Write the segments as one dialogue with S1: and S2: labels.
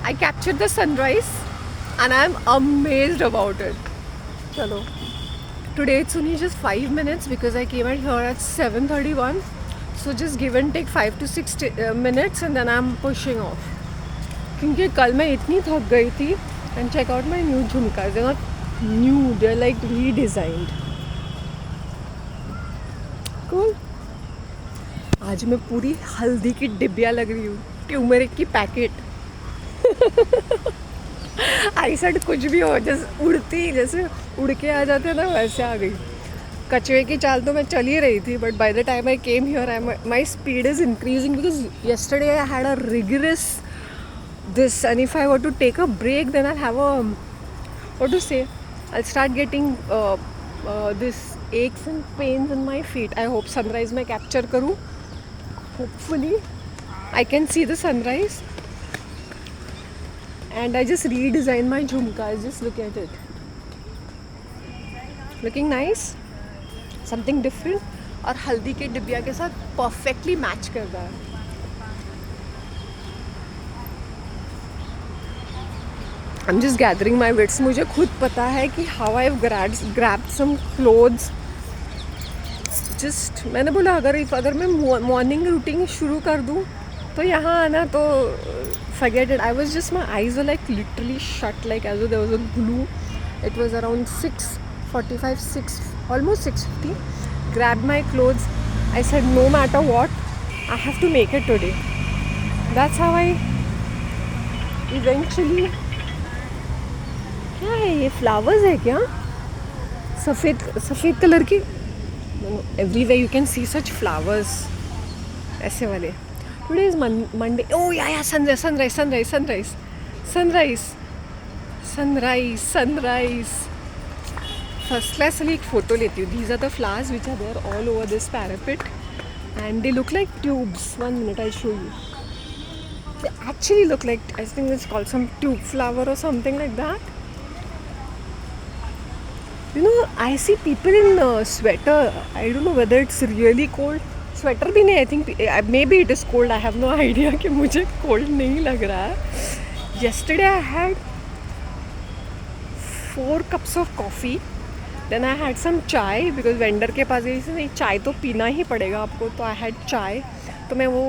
S1: I captured the sunrise and I'm amazed about it. Chalo. Today it's only just 5 minutes because I came out here at 7:31. So just give and take 5 to 6 minutes and then I'm pushing off. क्योंकि कल मैं इतनी थक गई थी. And check out my new झुमकास. They're not new, they're like redesigned. Cool. आज मैं पूरी हल्दी की डिब्बिया लग रही हूँ. ट्यूमरिक की पैकेट. आई सेड कुछ भी हो, जैसे उड़ती, जैसे उड़ के आ जाते हैं ना, वैसे आ गई. कचरे की चाल तो मैं चल ही रही थी, but by the time I came here my speed is increasing because yesterday I had a rigorous this, and if I were to take a break then I'll have a, what to say, I'll start getting this aches and pains in my feet. I hope sunrise मैं capture करूँ. Hopefully I can see the sunrise. And I just redesigned my jhumkas. Just look at it. Looking nice. Something different. और हल्दी के डिब्बिया के साथ perfectly match कर रहा है. I'm just gathering my wits. मुझे खुद पता है कि how I've grabbed some clothes. Just मैंने बोला अगर मैं morning routine शुरू कर दूँ तो यहाँ आना तो forget it. I was just, my eyes were like literally shut, like as though there was a glue. It was around 6:45, almost 6:50. Grabbed my clothes. I said no matter what, I have to make it today. That's how I eventually. क्या है ये, flowers है क्या? सफ़ेद colour की. Everywhere you can see such flowers, ऐसे वाले. Today is Monday. ओ या सनराइज. फर्स्ट क्लास वाली एक फ़ोटो लेती हूँ. These are the flowers which are there all over this parapet and they look like tubes. 1 minute I'll show you. They actually look like, I think it's called some tube flower or something like that. You know, I see people in sweater. I don't know whether it's really cold. Sweater भी नहीं, I think maybe it is cold. I have no idea कि मुझे cold नहीं लग रहा है. Yesterday I had 4 cups of coffee. Then I had some chai because vendor के पास गई थी. नहीं, चाय तो पीना ही पड़ेगा आपको, तो I had chai. तो मैं वो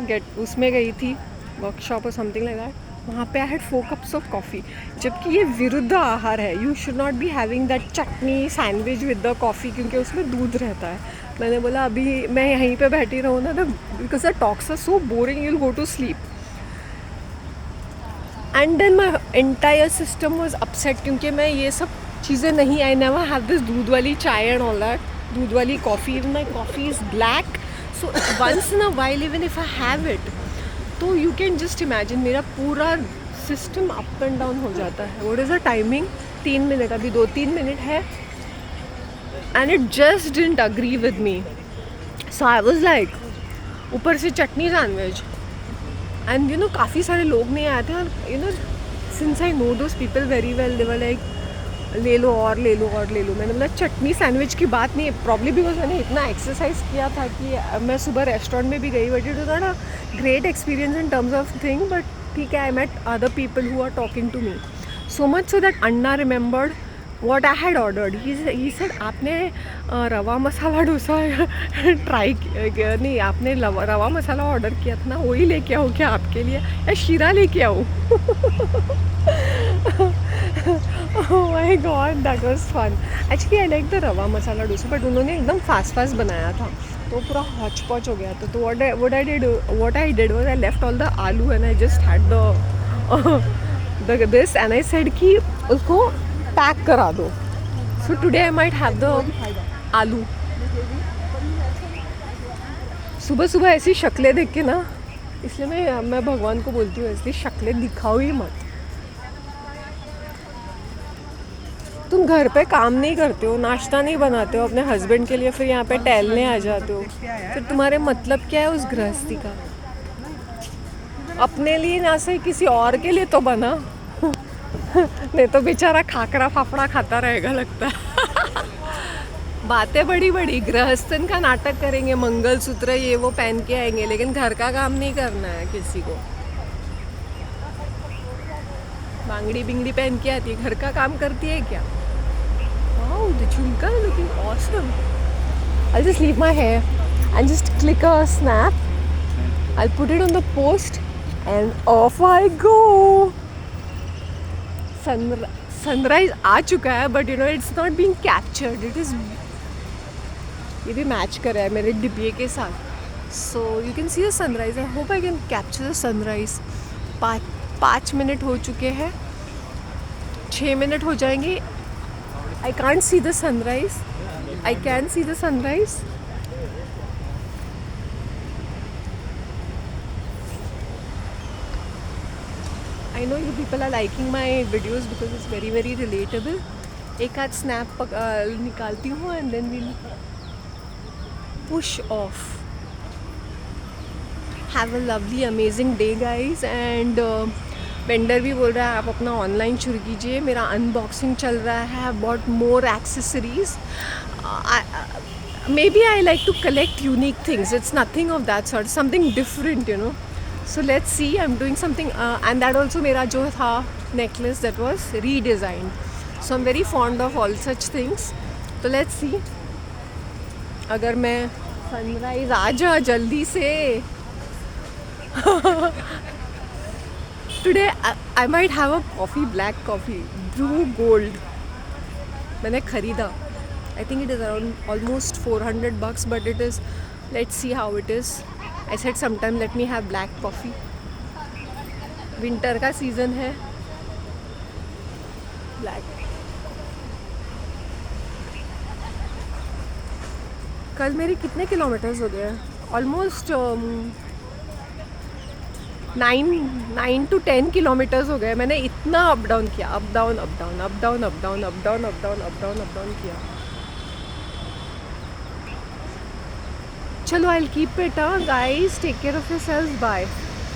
S1: उसमें गई थी, वर्कशॉप और समथिंग लाइक दैट. वहाँ पे I had 4 cups of coffee. जबकि ये विरुद्ध आहार है. You should not be having that chutney sandwich with the coffee, क्योंकि उसमें दूध रहता है. मैंने बोला अभी मैं यहीं पे बैठी रहूँ ना, तो because the talks are so boring, you will go to sleep. And then my entire system was upset, क्योंकि मैं ये सब चीज़ें नहीं, आई नेवर हैव दिस दूध वाली चाय एंड ऑल दैट, दूध वाली coffee. Even my coffee is black, so once in a while even if I have it, तो यू कैन जस्ट इमेजिन मेरा पूरा सिस्टम अप एंड डाउन हो जाता है. What is the timing? 3 minute, अभी 2-3 minute है. And it just didn't agree with me. So I was like, ऊपर से चटनी सैंडविच. एंड यू नो काफ़ी सारे लोग नहीं आए थे, और you know since I know those people very well, they were like ले लो और ले लो और ले लो. मैंने बोला चटनी सैंडविच की बात नहीं है, प्रॉब्ली बिकॉज मैंने इतना एक्सरसाइज किया था कि मैं सुबह रेस्टोरेंट में भी गई, but it was not a great experience in terms of thing. But ठीक है, I met other people who are talking to me so much so that Anna remembered what I had ordered. He said आपने रवा masala dosa try किया नहीं, आपने रवा मसाला order किया था ना, वही लेके आओ क्या आपके लिए, या शीरा लेके आओ? Oh my god, that was fun. Actually I like the रवा मसाला डोसा, बट उन्होंने एकदम फास्ट बनाया था, तो पूरा हॉच पॉच हो गया था. तो what I did was I left all the आलू and I just had the this and I said कि उसको पैक करा दो. So today I might have the आलू. सुबह सुबह ऐसी शक्लें देख के ना, इसलिए मैं भगवान को बोलती हूँ, इसलिए शक्लें दिखाओ ही मत. तुम घर पे काम नहीं करते हो, नाश्ता नहीं बनाते हो अपने हस्बैंड के लिए, फिर यहाँ पे टहलने आ जाते हो. फिर तुम्हारे मतलब क्या है उस गृहस्थी का? अपने लिए ना सही, किसी और के लिए तो बना. नहीं तो बेचारा खाकरा फाफड़ा खाता रहेगा लगता है. बातें बड़ी बड़ी, गृहस्थन का नाटक करेंगे, मंगलसूत्र ये वो पहन के आएंगे, लेकिन घर का काम नहीं करना है किसी को. बांगड़ी बिंगड़ी पहन के आती है, घर का काम करती है क्या? वाओ, द झुमका looking awesome. I'll just leave my hair and just click a snap. I'll put it on the post and off I go. Sunrise आ चुका है, but you know it's not being captured. It is. ये भी match कर रहा है मेरे डिबिये के साथ. So you can see the sunrise. I hope I can capture the sunrise. 5 minute हो चुके हैं, 6 मिनट हो जाएंगे. I can't see the sunrise. I can see the sunrise. I know you people are liking my videos because it's very very relatable. एक आध snap निकालती हूँ and then we'll push off. Have a lovely amazing day guys. And vendor भी बोल रहा है आप अपना ऑनलाइन शुरू कीजिए. मेरा अनबॉक्सिंग चल रहा है. Bot more accessories. Maybe I like to collect unique things. It's nothing of that sort. Something different, you know. So let's see. I'm doing something. And that also मेरा जो था necklace that was redesigned. So I'm very fond of all such things. तो let's see. अगर मैं sunrise आ जा जल्दी से. Today I might have a coffee, black coffee, brew gold. मैंने खरीदा. I think it is around almost $400, but it is. Let's see how it is. I said sometime let me have black coffee. Winter का season है. Black. कल मेरे कितने kilometres हो गए? Almost 9 to 10 kilometres हो गए. मैंने इतना अप डाउन किया. Up down up down up down up down up down up down up down up down किया. चलो, I'll keep it, guys. Take care of yourselves. Bye.